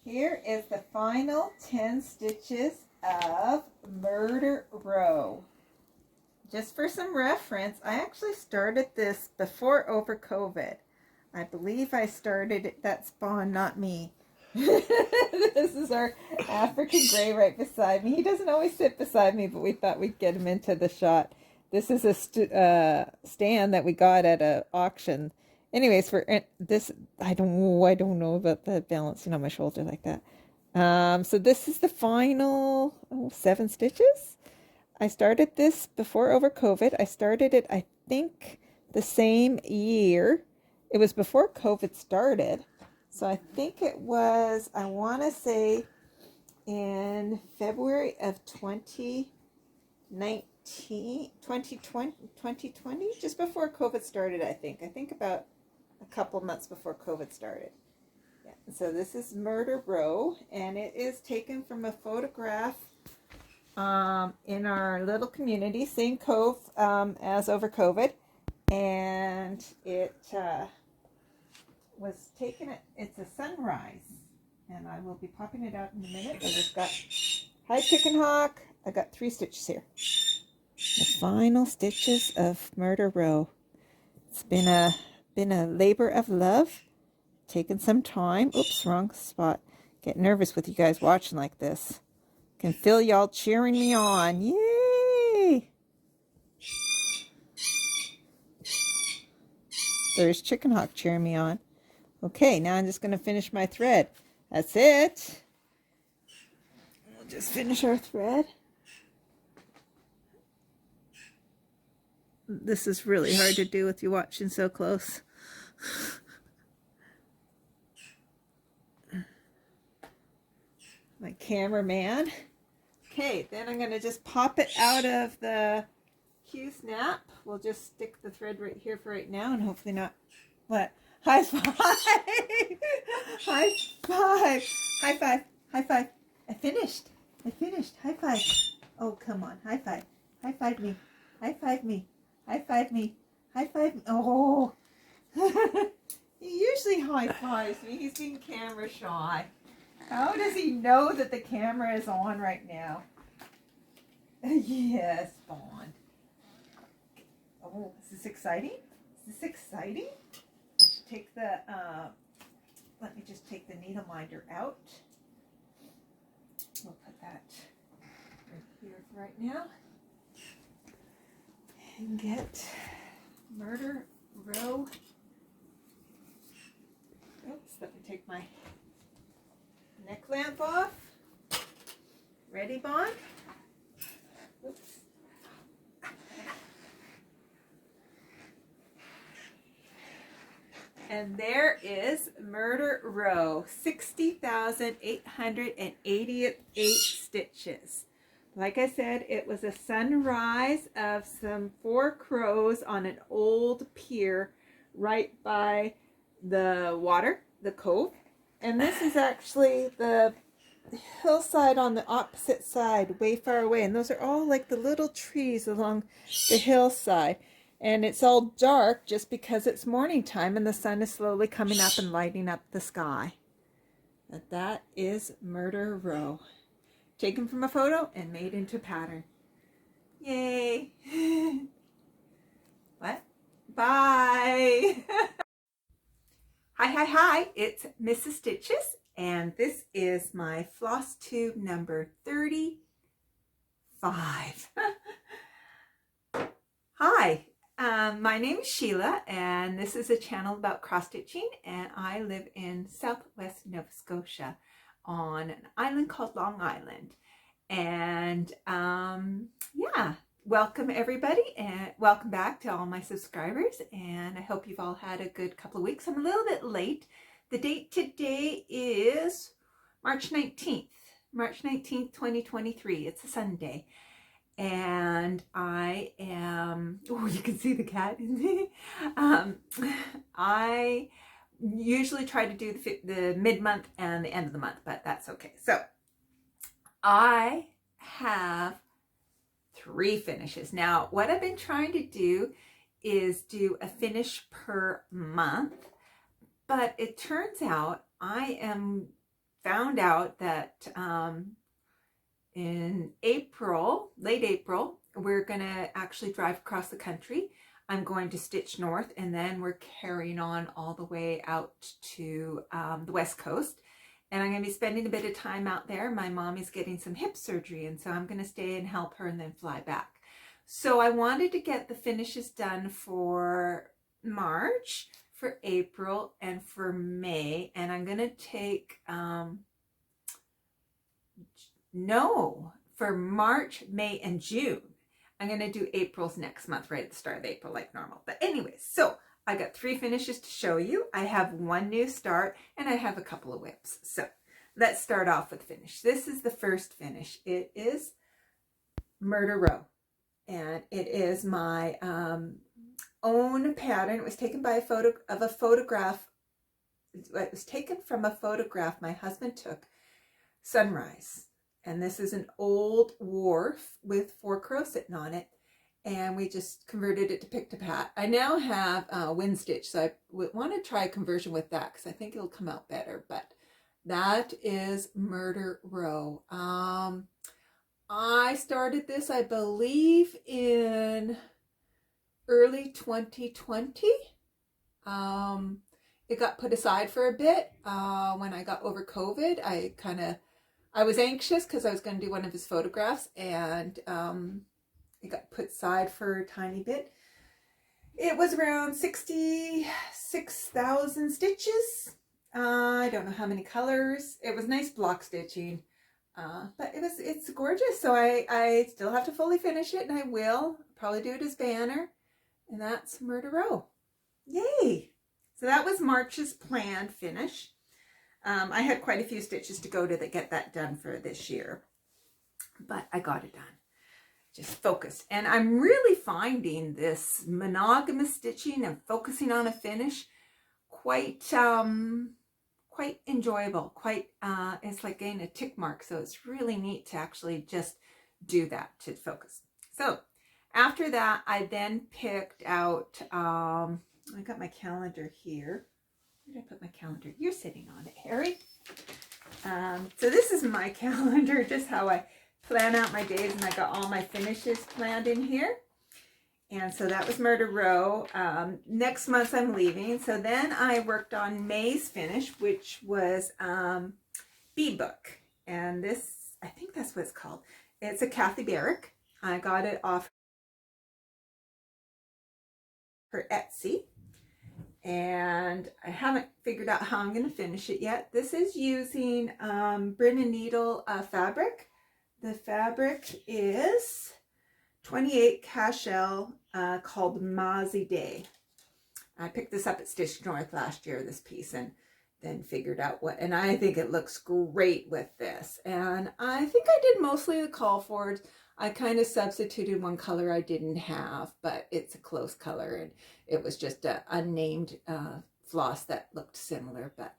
Here is the final 10 stitches of Murder Row. Just for some reference, I actually started this before over COVID. I believe I started it, that spawn, not me. This is our African gray right beside me. He doesn't always sit beside me, but we thought we'd get him into the shot. This is a stand that we got at an auction. Anyways, for this, I don't know about the balancing on my shoulder like that. So this is the final 7 stitches. I started this before over COVID. I started it, I think, the same year. It was before COVID started. So I think it was, I want to say, in February of 2019, 2020, just before COVID started, I think. I think about a couple months before COVID started. Yeah. So this is Murder Row, and it is taken from a photograph in our little community, same cove as over COVID, and it was taken at, it's a sunrise, and I will be popping it out in a minute. I just got, hi Chicken Hawk, I got 3 stitches here. The final stitches of Murder Row. It's been a labor of love, taken some time. Oops, wrong spot. Get nervous with you guys watching like this. Can feel y'all cheering me on. Yay! There's Chicken Hawk cheering me on. Okay, now I'm just going to finish my thread. That's it. We'll just finish our thread. This is really hard to do with you watching so close. My cameraman. Okay, then I'm going to just pop it out of the Q-snap. We'll just stick the thread right here for right now, and hopefully not. What? High five! High five! High five! High five! I finished! I finished! High five! Oh, come on! High five! High five me! High five me! High five me! High five me! Oh! He usually high fives me. He's being camera shy. How does he know that the camera is on right now? Yes, Bond. Oh, is this exciting? Is this exciting? I should take the, let me just take the needle minder out. We'll put that right here for right now. And get Murder Row. Oops, let me take my neck lamp off. Ready, Bond? Oops. And there is Murder Row, 60,888 stitches. Like I said, it was a sunrise of some 4 crows on an old pier right by the water, the cove. And this is actually the hillside on the opposite side, way far away. And those are all like the little trees along the hillside. And it's all dark just because it's morning time and the sun is slowly coming up and lighting up the sky. But that is Murder Row. Taken from a photo and made into a pattern. Yay! What? Bye! Hi, it's Mrs. Stitches, and this is my floss tube number 35. Hi, my name is Sheila, and this is a channel about cross stitching, and I live in Southwest Nova Scotia on an island called Long Island. And yeah, welcome everybody, and welcome back to all my subscribers, and I hope you've all had a good couple of weeks. I'm a little bit late. The date today is March 19th, 2023. It's a Sunday. And I am, oh, you can see the cat. I usually try to do the mid-month and the end of the month, but that's okay. So I have 3 finishes. Now, what I've been trying to do is do a finish per month, but it turns out I am found out that in April, late April, we're going to actually drive across the country. I'm going to Stitch North, and then we're carrying on all the way out to the West Coast. And I'm going to be spending a bit of time out there. My mommy's getting some hip surgery, and so I'm going to stay and help her and then fly back. So I wanted to get the finishes done for March, for April, and for May. And I'm going to take, for March, May, and June. I'm going to do April's next month, right at the start of April, like normal. But anyways, so I got 3 finishes to show you. I have 1 new start, and I have a couple of whips. So let's start off with finish. This is the first finish. It is Murder Row, and it is my own pattern. It was taken by a photograph. It was taken from a photograph my husband took, sunrise. And this is an old wharf with 4 crows sitting on it. And we just converted it to pick to pat. I now have wind stitch, so I want to try a conversion with that because I think it'll come out better. But that is Murder Row. I started this, I believe, in early 2020. It got put aside for a bit when I got over COVID. I was anxious because I was going to do one of his photographs, and it got put aside for a tiny bit. It was around 66,000 stitches. I don't know how many colors. It was nice block stitching, but it's gorgeous. So I still have to fully finish it, and I will probably do it as banner, and that's Murder Row. Yay! So that was March's planned finish. I had quite a few stitches to go to get that done for this year, but I got it done. Just focused. And I'm really finding this monogamous stitching and focusing on a finish quite enjoyable. It's like getting a tick mark. So it's really neat to actually just do that, to focus. So after that, I then picked out, I got my calendar here. Where did I put my calendar? You're sitting on it, Harry. So this is my calendar, just how I plan out my days, and I got all my finishes planned in here. And so that was Murder Row. Next month I'm leaving. So then I worked on May's finish, which was Bee Book. And this, I think that's what it's called. It's a Kathy Barrick. I got it off her Etsy. And I haven't figured out how I'm going to finish it yet. This is using Brin Nedle fabric. The fabric is 28 cashel called Mauzy Day. I picked this up at Stitch North last year, this piece, and then figured out what, and I think it looks great with this. And I think I did mostly the call forwards. I kind of substituted one color I didn't have, but it's a close color, and it was just an unnamed floss that looked similar. But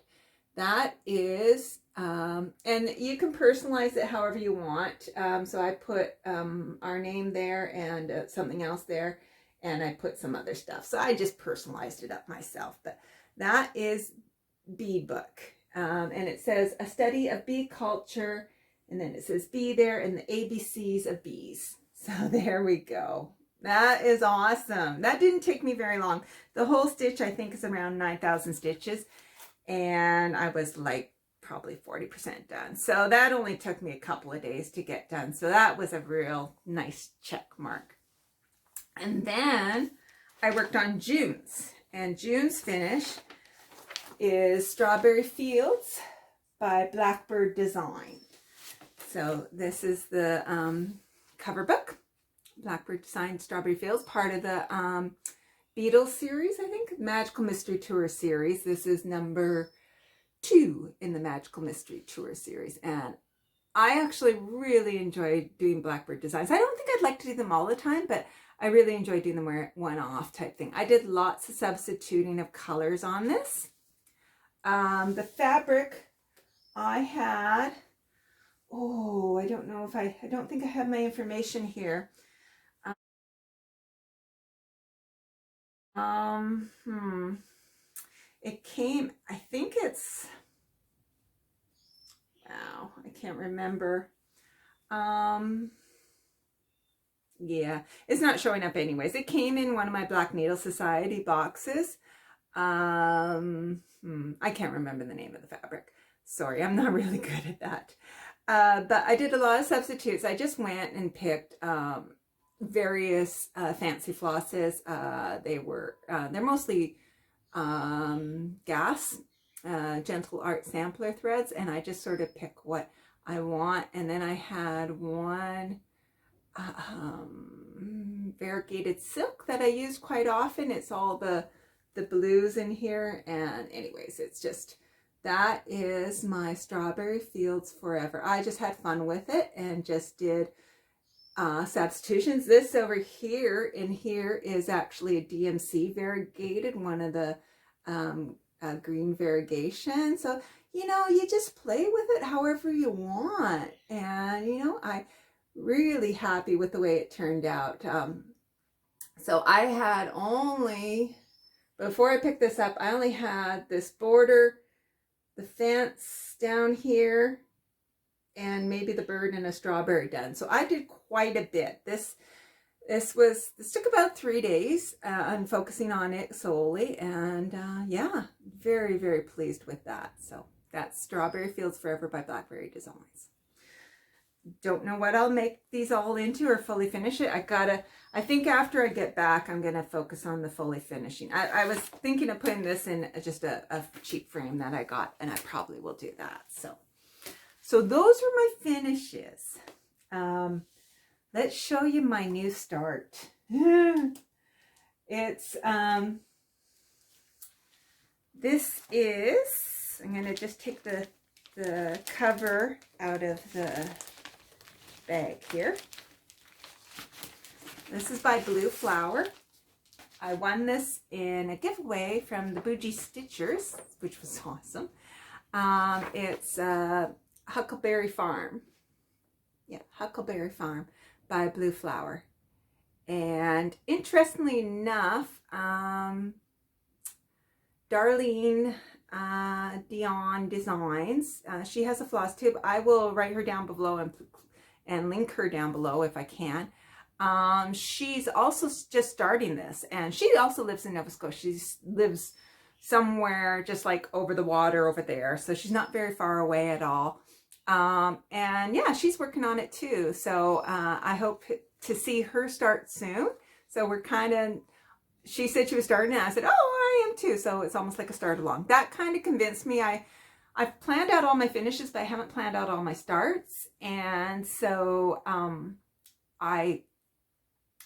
that is, and you can personalize it however you want. So I put our name there and something else there, and I put some other stuff. So I just personalized it up myself. But that is Bee Book, and it says a study of bee culture. And then it says bee there and the ABCs of bees. So there we go. That is awesome. That didn't take me very long. The whole stitch, I think, is around 9,000 stitches. And I was like probably 40% done. So that only took me a couple of days to get done. So that was a real nice check mark. And then I worked on June's. And June's finish is Strawberry Fields by Blackbird Design. So this is the cover book, Blackbird Design Strawberry Fields, part of the Beatles series, I think, Magical Mystery Tour series. This is number 2 in the Magical Mystery Tour series. And I actually really enjoy doing Blackbird designs. I don't think I'd like to do them all the time, but I really enjoy doing them one-off type thing. I did lots of substituting of colors on this. The fabric I had... Oh, I don't know if I don't think I have my information here. It came, I think it's now. I can't remember. Yeah, it's not showing up anyways. It came in one of my Black Needle Society boxes. I can't remember the name of the fabric. Sorry, I'm not really good at that. But I did a lot of substitutes. I just went and picked various fancy flosses. They're mostly gas, gentle art sampler threads, and I just sort of pick what I want. And then I had one variegated silk that I use quite often. It's all the blues in here, and anyways, it's just, that is my Strawberry Fields Forever. I just had fun with it and just did substitutions. This over here in here is actually a DMC variegated, one of the green variegation. So, you know, you just play with it however you want. And, you know, I'm really happy with the way it turned out. So I had only, before I picked this up, I only had this border, the fence down here, and maybe the bird and a strawberry done. So I did quite a bit. This took about 3 days on focusing on it solely, and yeah, very, very pleased with that. So that's Strawberry Fields Forever by Blackberry Designs. Don't know what I'll make these all into or fully finish it. I think after I get back, I'm gonna focus on the fully finishing. I was thinking of putting this in just a cheap frame that I got, and I probably will do that. So those are my finishes. Let's show you my new start. It's, this is, I'm gonna just take the cover out of the bag here. This is by Blue Flower. I won this in a giveaway from the Bougie Stitchers, which was awesome. It's Huckleberry Farm. Yeah, Huckleberry Farm by Blue Flower. And interestingly enough, Darlene Dion Designs, she has a Flosstube. I will write her down below and link her down below if I can. She's also just starting this, and she also lives in Nova Scotia. She lives somewhere just like over the water over there, so she's not very far away at all. And yeah, she's working on it too, so I hope to see her start soon. So we're kind of, she said she was starting, and I said, oh, I am too, so it's almost like a start along. That kind of convinced me. I've planned out all my finishes, but I haven't planned out all my starts. And so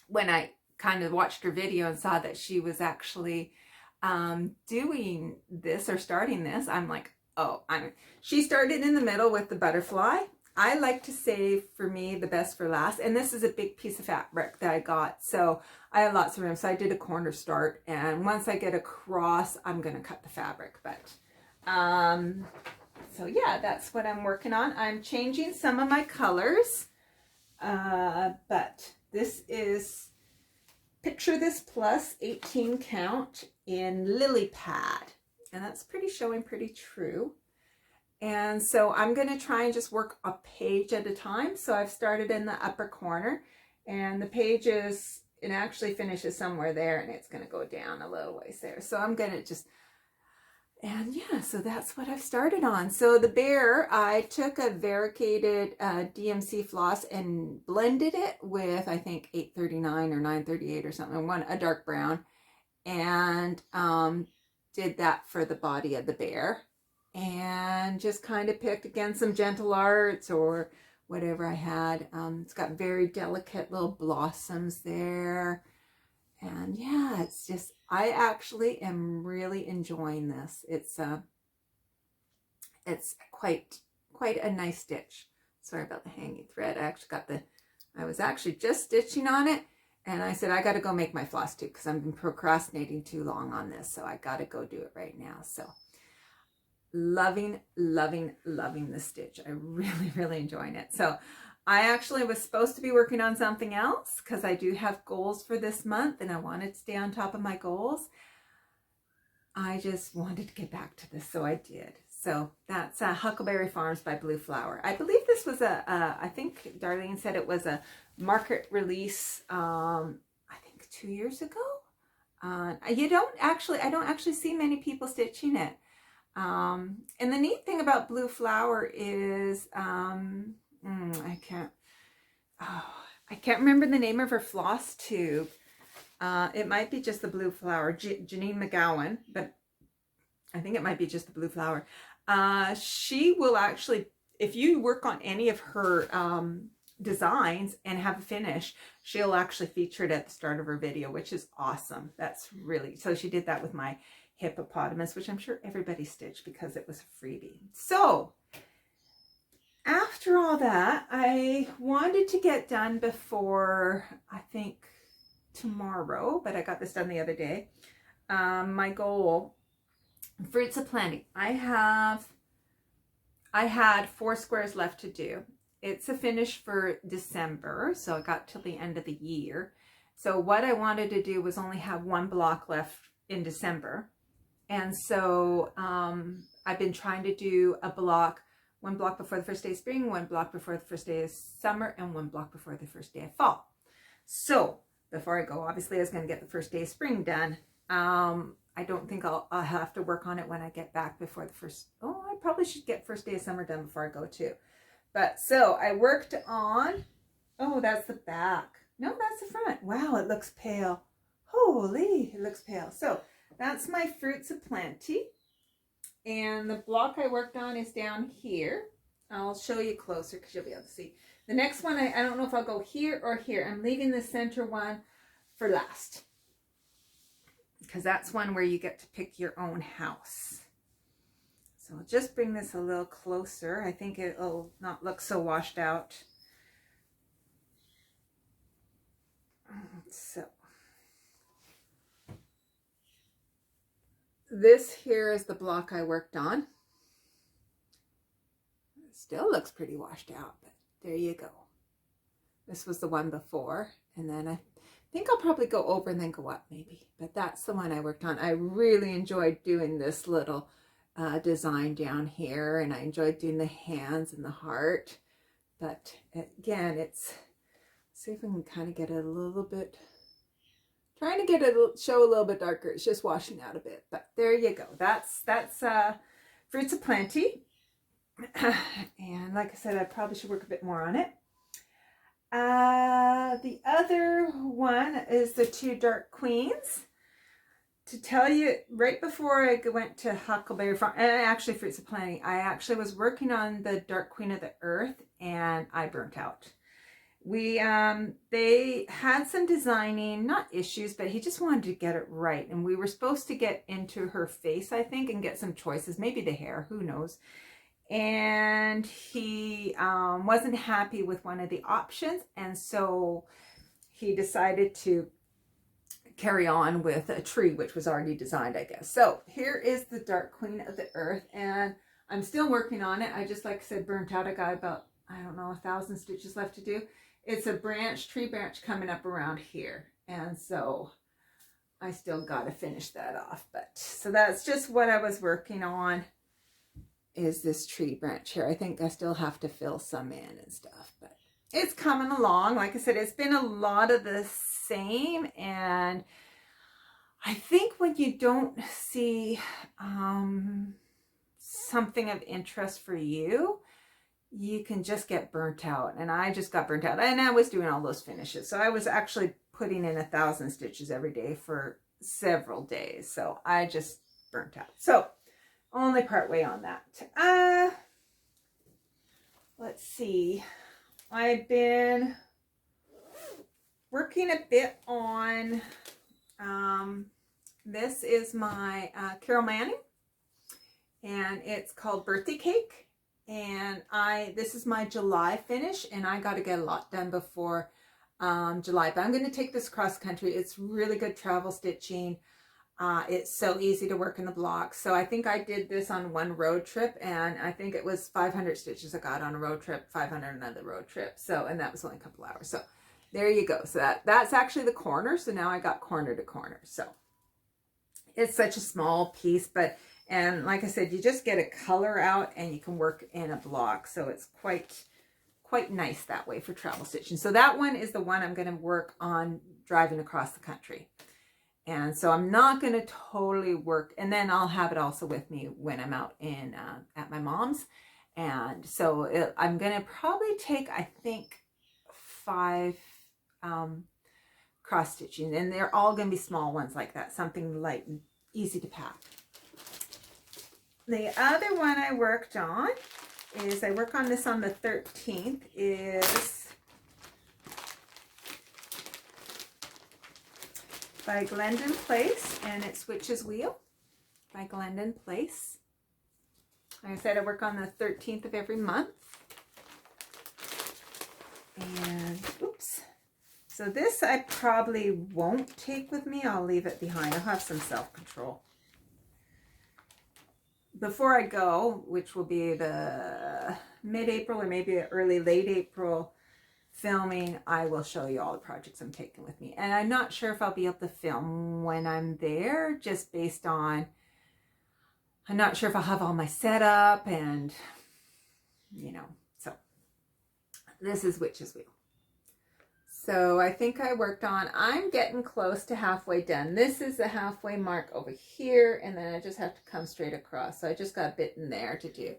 when I kind of watched her video and saw that she was actually doing this or starting this, I'm like, oh, she started in the middle with the butterfly. I like to save, for me, the best for last. And this is a big piece of fabric that I got, so I have lots of room. So I did a corner start, and once I get across, I'm going to cut the fabric. But so yeah, that's what I'm working on. I'm changing some of my colors, but this is Picture This Plus 18 count in Lily Pad, and that's showing pretty true. And so I'm going to try and just work a page at a time. So I've started in the upper corner, and the page is, it actually finishes somewhere there, and it's going to go down a little ways there. So I'm going to just, and yeah, so that's what I've started on. So the bear, I took a variegated DMC floss and blended it with, I think, 839 or 938 or something, a dark brown, and did that for the body of the bear. And just kind of picked, again, some gentle arts or whatever I had. It's got very delicate little blossoms there. And yeah, it's just, I actually am really enjoying this. It's quite a nice stitch. Sorry about the hanging thread. I was actually just stitching on it, and I said, I got to go make my Flosstube because I've been procrastinating too long on this. So I got to go do it right now. So loving the stitch. I really enjoying it. So I actually was supposed to be working on something else because I do have goals for this month, and I wanted to stay on top of my goals. I just wanted to get back to this, so I did. So that's Huckleberry Farms by Blue Flower. I believe this was I think Darlene said it was a market release, I think 2 years ago. I don't actually see many people stitching it. And the neat thing about Blue Flower is, I can't remember the name of her Flosstube. It might be just the Blue Flower, Janine McGowan, but I think it might be just the Blue Flower. She will actually, if you work on any of her designs and have a finish, she'll actually feature it at the start of her video, which is awesome. That's really, so she did that with my hippopotamus, which I'm sure everybody stitched because it was a freebie. So after all that, I wanted to get done before, I think, tomorrow, but I got this done the other day. My goal, Fruits Aplenty. I had 4 squares left to do. It's a finish for December, so I got till the end of the year. So what I wanted to do was only have 1 block left in December. And so I've been trying to do a block, 1 block before the first day of spring, 1 block before the first day of summer, and 1 block before the first day of fall. So before I go, obviously I was going to get the first day of spring done. I don't think I'll have to work on it when I get back before the first, I probably should get first day of summer done before I go too. But so I worked on, that's the back. No, that's the front. Wow, it looks pale. Holy, it looks pale. So that's my Fruits Aplenty. And the block I worked on is down here. I'll show you closer because you'll be able to see. The next one, I don't know if I'll go here or here. I'm leaving the center one for last, because that's one where you get to pick your own house. So I'll just bring this a little closer. I think it'll not look so washed out. So this here is the block I worked on. It still looks pretty washed out, but there you go. This was the one before, and then I think I'll probably go over and then go up maybe, but that's the one I worked on. I really enjoyed doing this little design down here, and I enjoyed doing the hands and the heart. But again, let's see if we can kind of get it a little bit, trying to get it, show a little bit darker. It's just washing out a bit, but there you go. That's Fruits Aplenty. And like I said, I probably should work a bit more on it. The other one is the 2 Dark Queens. To tell you, right before I went to Huckleberry Farm, and actually Fruits Aplenty, I actually was working on the Dark Queen of the Earth, and I burnt out. They had some designing, not issues, but he just wanted to get it right. And we were supposed to get into her face, I think, and get some choices, maybe the hair, who knows. And he wasn't happy with one of the options, and so he decided to carry on with a tree, which was already designed, I guess. So here is the Dark Queen of the Earth, and I'm still working on it. I just, like I said, burnt out. I got about, I don't know, 1,000 stitches left to do. It's a tree branch coming up around here, and so I still got to finish that off. But so that's just what I was working on, is this tree branch here. I think I still have to fill some in and stuff, but it's coming along. Like I said, it's been a lot of the same, and I think when you don't see something of interest for you, you can just get burnt out. And I just got burnt out, and I was doing all those finishes, so I was actually putting in 1,000 stitches every day for several days, so I just burnt out. So only part way on that. Let's see, I've been working a bit on, this is my Carol Manning, and it's called Birthday Cake. And this is my July finish, and I got to get a lot done before July, but I'm going to take this cross country. It's really good travel stitching. It's so easy to work in the blocks. So I think I did this on one road trip, and I think it was 500 stitches I got on a road trip, 500 another road trip. So, and that was only a couple hours. So there you go. So that's actually the corner. So now I got corner to corner. So it's such a small piece, but And like I said, you just get a color out and you can work in a block. So it's quite nice that way for travel stitching. So that one is the one I'm going to work on driving across the country. And so I'm not going to totally work, and then I'll have it also with me when I'm out in at my mom's. And so I'm going to probably take, I think, 5 cross stitching, and they're all going to be small ones like that, something light and easy to pack. The other one I worked on is, I work on this on the 13th, is by Glendon Place, and it's Witch's Wheel by Glendon Place. Like I said, I work on the 13th of every month. And, oops. So this I probably won't take with me. I'll leave it behind. I'll have some self-control. Before I go, which will be the mid-April or maybe early, late April filming, I will show you all the projects I'm taking with me. And I'm not sure if I'll be able to film when I'm there, just based on, I'm not sure if I'll have all my setup and, you know, so this is Witch's Wheel. So I think I worked on, I'm getting close to halfway done. This is the halfway mark over here, and then I just have to come straight across. So I just got a bit in there to do.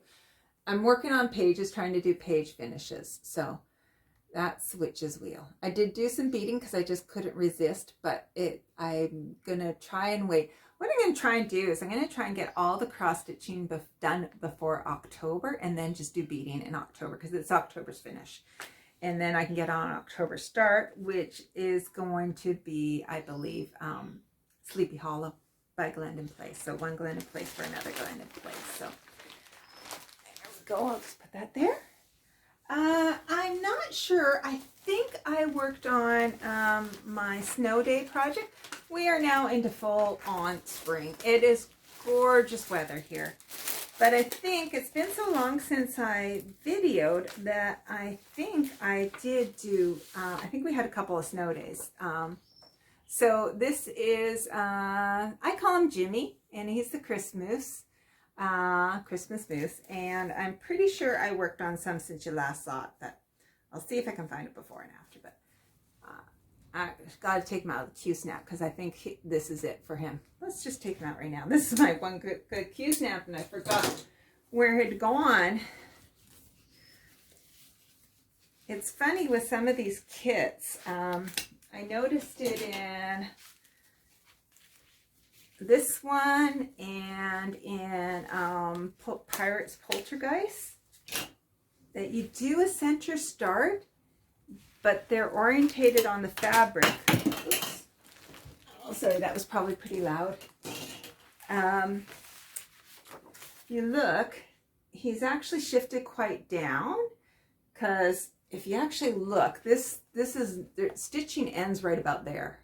I'm working on pages, trying to do page finishes. So that's Witch's Wheel. I did do some beading because I just couldn't resist, but I'm going to try and wait. What I'm going to try and do is I'm going to try and get all the cross stitching done before October, and then just do beading in October because it's October's finish. And then I can get on October start, which is going to be, I believe, Sleepy Hollow by Glendon Place. So one Glendon Place for another Glendon Place. So there we go. I'll just put that there. I'm not sure. I think I worked on my snow day project. We are now into full on spring. It is gorgeous weather here. But I think it's been so long since I videoed that I think I did do, I think we had a couple of snow days. So this is, I call him Jimmy, and he's the Christmas moose. And I'm pretty sure I worked on some since you last saw it, but I'll see if I can find it before and after. But I got to take him out of the Q-snap because I think this is it for him. Let's just take him out right now. This is my one good Q-snap, and I forgot where it had gone. It's funny with some of these kits. I noticed it in this one and in Pirates Poltergeist that you do a center start, but they're orientated on the fabric. Oops. Oh, sorry, that was probably pretty loud. You look, he's actually shifted quite down, because if you actually look, this is, the stitching ends right about there.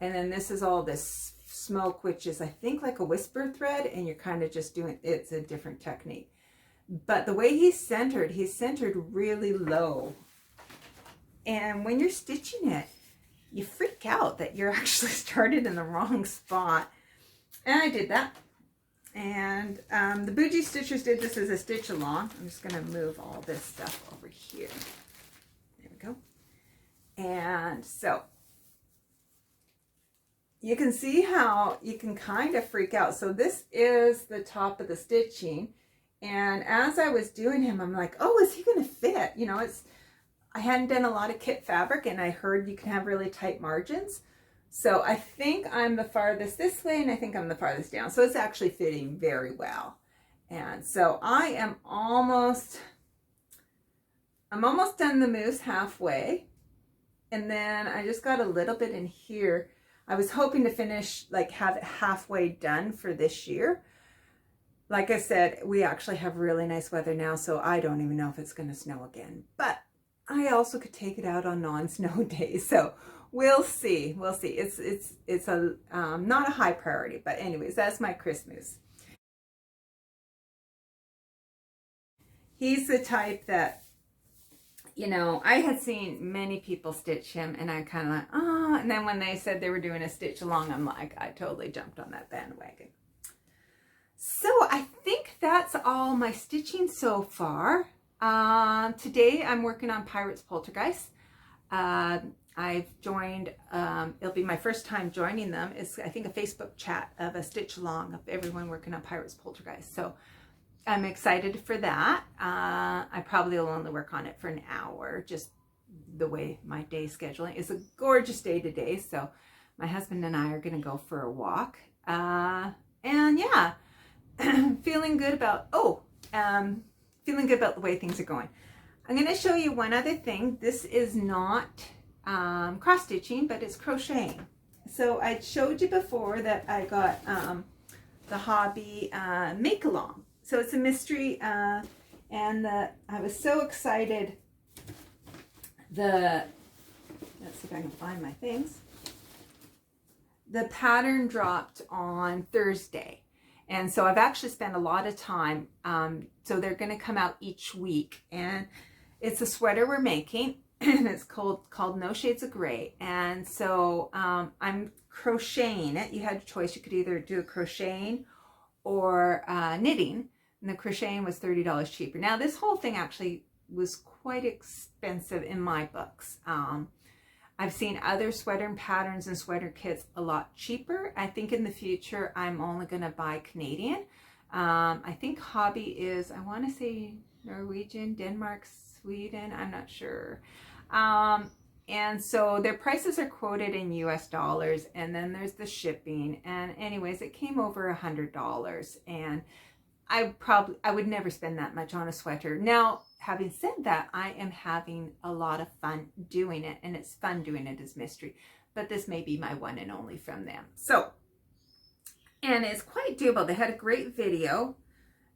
And then this is all this smoke, which is, I think, like a whisper thread, and you're kind of just doing, it's a different technique. But the way he's centered really low. And when you're stitching it, you freak out that you're actually started in the wrong spot. And I did that. And the Bougie Stitchers did this as a stitch along. I'm just going to move all this stuff over here. There we go. And so you can see how you can kind of freak out. So this is the top of the stitching. And as I was doing him, I'm like, oh, is he going to fit? You know, I hadn't done a lot of kit fabric, and I heard you can have really tight margins. So I think I'm the farthest this way, and I think I'm the farthest down. So it's actually fitting very well. And so I'm almost done the moose halfway. And then I just got a little bit in here. I was hoping to finish, like, have it halfway done for this year. Like I said, we actually have really nice weather now, so I don't even know if it's going to snow again. But I also could take it out on non-snow days, so we'll see. We'll see. It's a not a high priority, but anyways, that's my Christmas. He's the type that, you know, I had seen many people stitch him, and I kind of like, oh, and then when they said they were doing a stitch along, I'm like, I totally jumped on that bandwagon. So I think that's all my stitching so far. Today I'm working on Pirates Poltergeist. I've joined, it'll be my first time joining them. It's, I think, a Facebook chat of a stitch along of everyone working on Pirates Poltergeist. So I'm excited for that. I probably will only work on it for an hour, just the way my day scheduling. It's a gorgeous day today, so my husband and I are going to go for a walk. And yeah, feeling good about, feeling good about the way things are going. I'm going to show you one other thing. This is not cross stitching, but it's crocheting. So I showed you before that I got the hobby make along. So it's a mystery, and I was so excited. Let's see if I can find my things. The pattern dropped on Thursday. And so I've actually spent a lot of time. So they're going to come out each week. And it's a sweater we're making. And it's called No Shades of Gray. And so I'm crocheting it. You had a choice. You could either do a crocheting or knitting. And the crocheting was $30 cheaper. Now this whole thing actually was quite expensive in my books. I've seen other sweater patterns and sweater kits a lot cheaper. I think in the future, I'm only going to buy Canadian. I think hobby is, I want to say Norwegian, Denmark, Sweden, I'm not sure. And so their prices are quoted in US dollars, and then there's the shipping. And anyways, it came over $100, and I would never spend that much on a sweater. Now, having said that, I am having a lot of fun doing it, and it's fun doing it as mystery, but this may be my one and only from them. So, and it's quite doable. They had a great video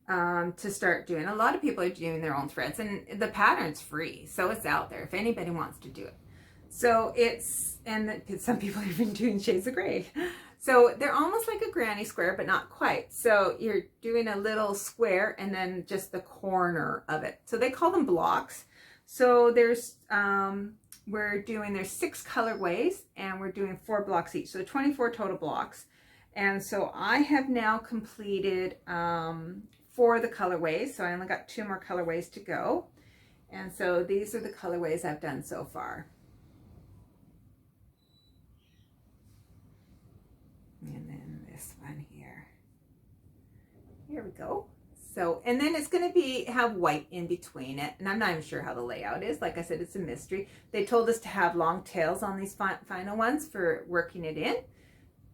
to start doing. A lot of people are doing their own threads, and the pattern's free, so it's out there if anybody wants to do it. So some people have been doing shades of gray. So they're almost like a granny square, but not quite. So you're doing a little square and then just the corner of it. So they call them blocks. So there's, there's 6 colorways, and we're doing 4 blocks each. So 24 total blocks. And so I have now completed 4 of the colorways. So I only got 2 more colorways to go. And so these are the colorways I've done so far. And then this one here. Here we go. So, and then it's going to have white in between it. And I'm not even sure how the layout is. Like I said, it's a mystery. They told us to have long tails on these final ones for working it in.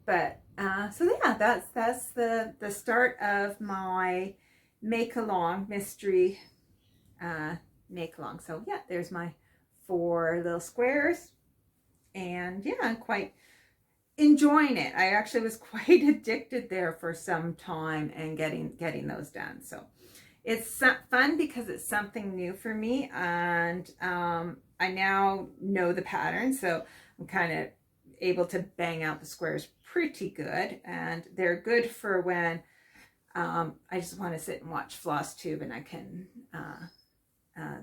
But, so yeah, that's the start of my make-along mystery make-along. So yeah, there's my 4 little squares. And yeah, I'm quite enjoying it. I actually was quite addicted there for some time and getting those done. So it's fun because it's something new for me, and I now know the pattern, so I'm kind of able to bang out the squares pretty good, and they're good for when I just want to sit and watch Flosstube, and I can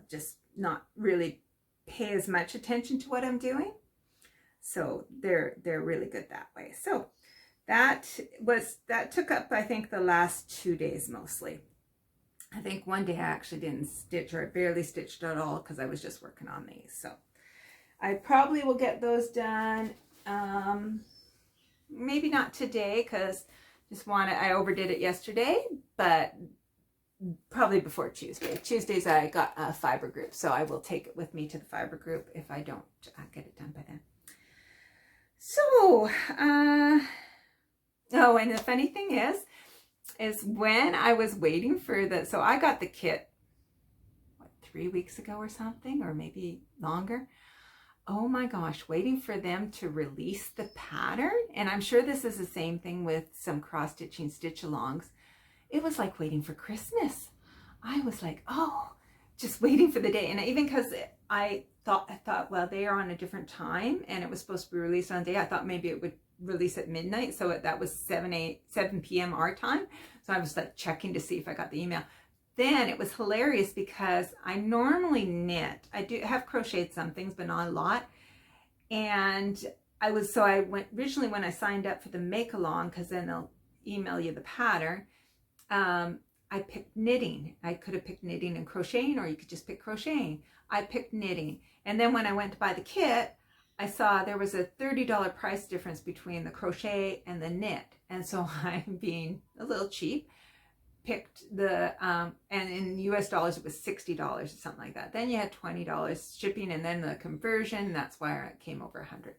just not really pay as much attention to what I'm doing. So they're really good that way. So that took up, I think, the last 2 days mostly. I think one day I actually didn't stitch, or I barely stitched at all because I was just working on these. So I probably will get those done. Maybe not today because I overdid it yesterday, but probably before Tuesday. Tuesdays I got a fiber group, so I will take it with me to the fiber group if I don't get it done by then. So, oh, and the funny thing is when I was waiting for so I got the kit, 3 weeks ago or something, or maybe longer. Oh my gosh, waiting for them to release the pattern. And I'm sure this is the same thing with some cross-stitching stitch-alongs. It was like waiting for Christmas. I was like, oh, just waiting for the day. And even because I thought, well, they are on a different time, and it was supposed to be released on a day. I thought maybe it would release at midnight. So that was 7 p.m. our time. So I was like checking to see if I got the email. Then it was hilarious because I normally knit. I do have crocheted some things, but not a lot. And I went originally when I signed up for the make along, because then they'll email you the pattern. I picked knitting. I could have picked knitting and crocheting, or you could just pick crocheting. I picked knitting. And then when I went to buy the kit, I saw there was a $30 price difference between the crochet and the knit. And so I'm being a little cheap, picked the, and in US dollars, it was $60 or something like that. Then you had $20 shipping, and then the conversion, that's why it came over 100.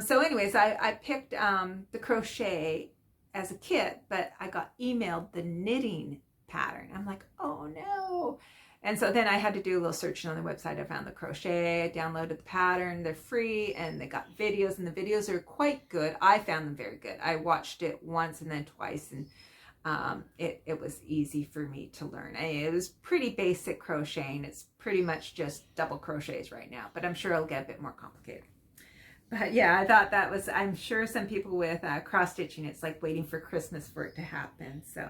So anyways, I picked the crochet as a kit, but I got emailed the knitting pattern. I'm like, oh no. And so then I had to do a little searching on the website. I found the crochet, I downloaded the pattern. They're free, and they got videos, and the videos are quite good. I found them very good. I watched it once and then twice, and it was easy for me to learn. It was pretty basic crocheting. It's pretty much just double crochets right now, but I'm sure it'll get a bit more complicated. But yeah, I thought that was, I'm sure some people with cross stitching, it's like waiting for Christmas for it to happen. So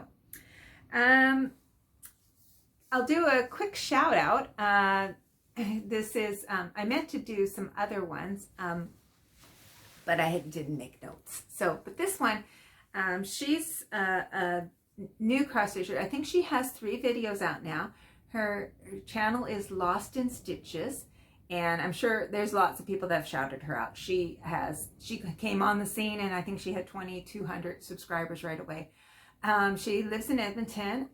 I'll do a quick shout out. This is, I meant to do some other ones, but I didn't make notes. So, but this one, she's a new cross stitcher. I think she has 3 videos out now. Her channel is Lost in Stitches. And I'm sure there's lots of people that have shouted her out. She came on the scene, and I think she had 2,200 subscribers right away. She lives in Edmonton.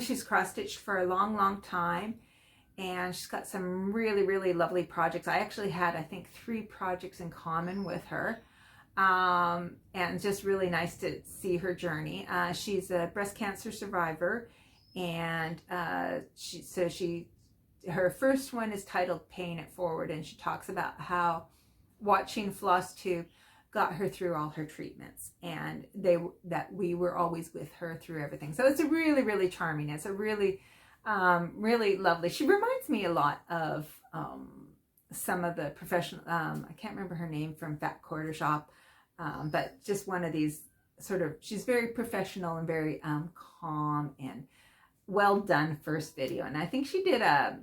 She's cross-stitched for a long, long time. And she's got some really, really lovely projects. I actually had, I think, 3 projects in common with her. And just really nice to see her journey. She's a breast cancer survivor. And her first one is titled Paying It Forward, and she talks about how watching Flosstube got her through all her treatments, and that we were always with her through everything. So it's a really, really charming. It's a really, really lovely. She reminds me a lot of some of the professional, I can't remember her name from Fat Quarter Shop, but just one of these sort of, she's very professional and very calm and well done first video. And I think she did a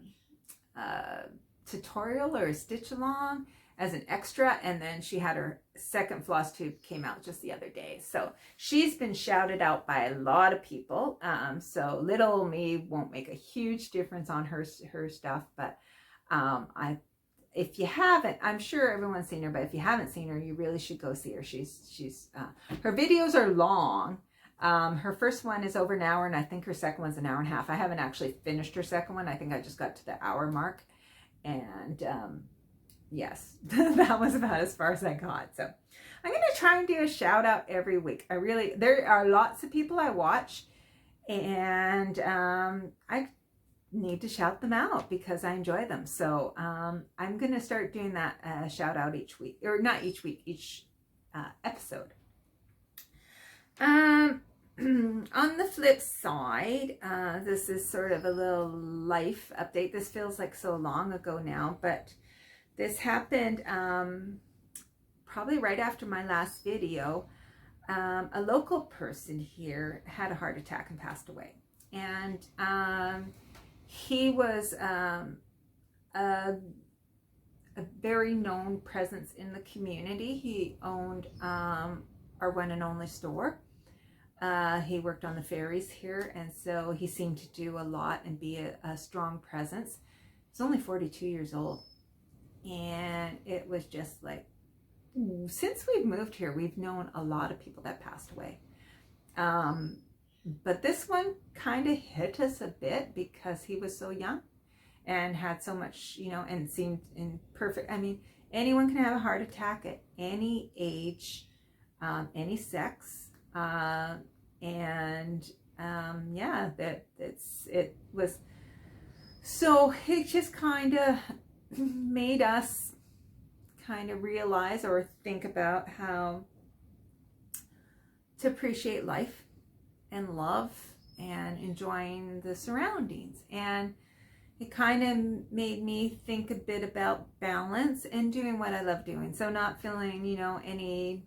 tutorial or a stitch along as an extra, and then she had her second Flosstube came out just the other day. So she's been shouted out by a lot of people. So little me won't make a huge difference on her stuff, but if you haven't, I'm sure everyone's seen her, but if you haven't seen her, you really should go see her. She's her videos are long. Her first one is over an hour, and I think her second one's an hour and a half. I haven't actually finished her second one. I think I just got to the hour mark. And yes, that was about as far as I got. So I'm going to try and do a shout out every week. There are lots of people I watch, and I need to shout them out because I enjoy them. So I'm going to start doing that shout out each week, or not each week, each episode. On the flip side, this is sort of a little life update. This feels like so long ago now, but this happened probably right after my last video. A local person here had a heart attack and passed away. And he was a very known presence in the community. He owned our one and only store. He worked on the ferries here, and so he seemed to do a lot and be a strong presence. He's only 42 years old, and it was just like, since we've moved here, we've known a lot of people that passed away. But this one kind of hit us a bit because he was so young and had so much, and seemed in perfect. I mean, anyone can have a heart attack at any age, any sex. Yeah, it was, so it just kind of made us kind of realize or think about how to appreciate life and love and enjoying the surroundings. And it kind of made me think a bit about balance and doing what I love doing. So not feeling, any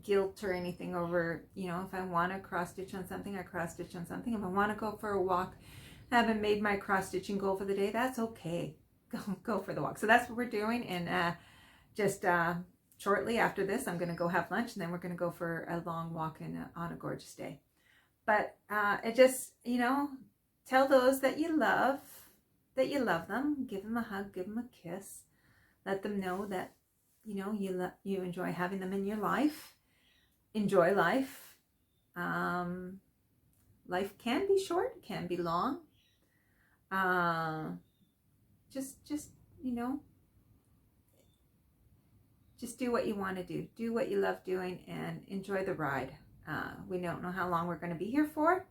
guilt or anything over, if I want to cross stitch on something, I cross stitch on something. If I want to go for a walk, I haven't made my cross stitching goal for the day, that's okay. Go for the walk. So that's what we're doing. And just shortly after this, I'm going to go have lunch, and then we're going to go for a long walk on a gorgeous day. But it just, you know, tell those that you love them. Give them a hug, give them a kiss. Let them know that, you know, you enjoy having them in your life. Enjoy life. Life can be short, can be long. Just, you know, just do what you want to do. Do what you love doing and enjoy the ride. We don't know how long we're going to be here for.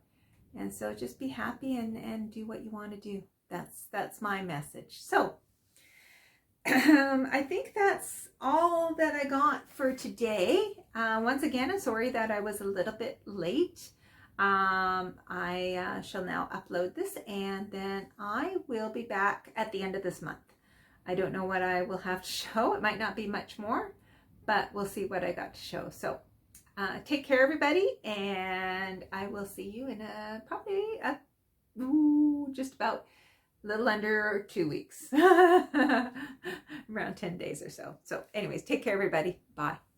And so just be happy and do what you want to do. That's my message. So I think that's all that I got for today. Once again, I'm sorry that I was a little bit late. I shall now upload this, and then I will be back at the end of this month. I don't know what I will have to show. It might not be much more, but we'll see what I got to show. So take care, everybody, and I will see you in probably just about a little under 2 weeks, around 10 days or so. So anyways, take care, everybody. Bye.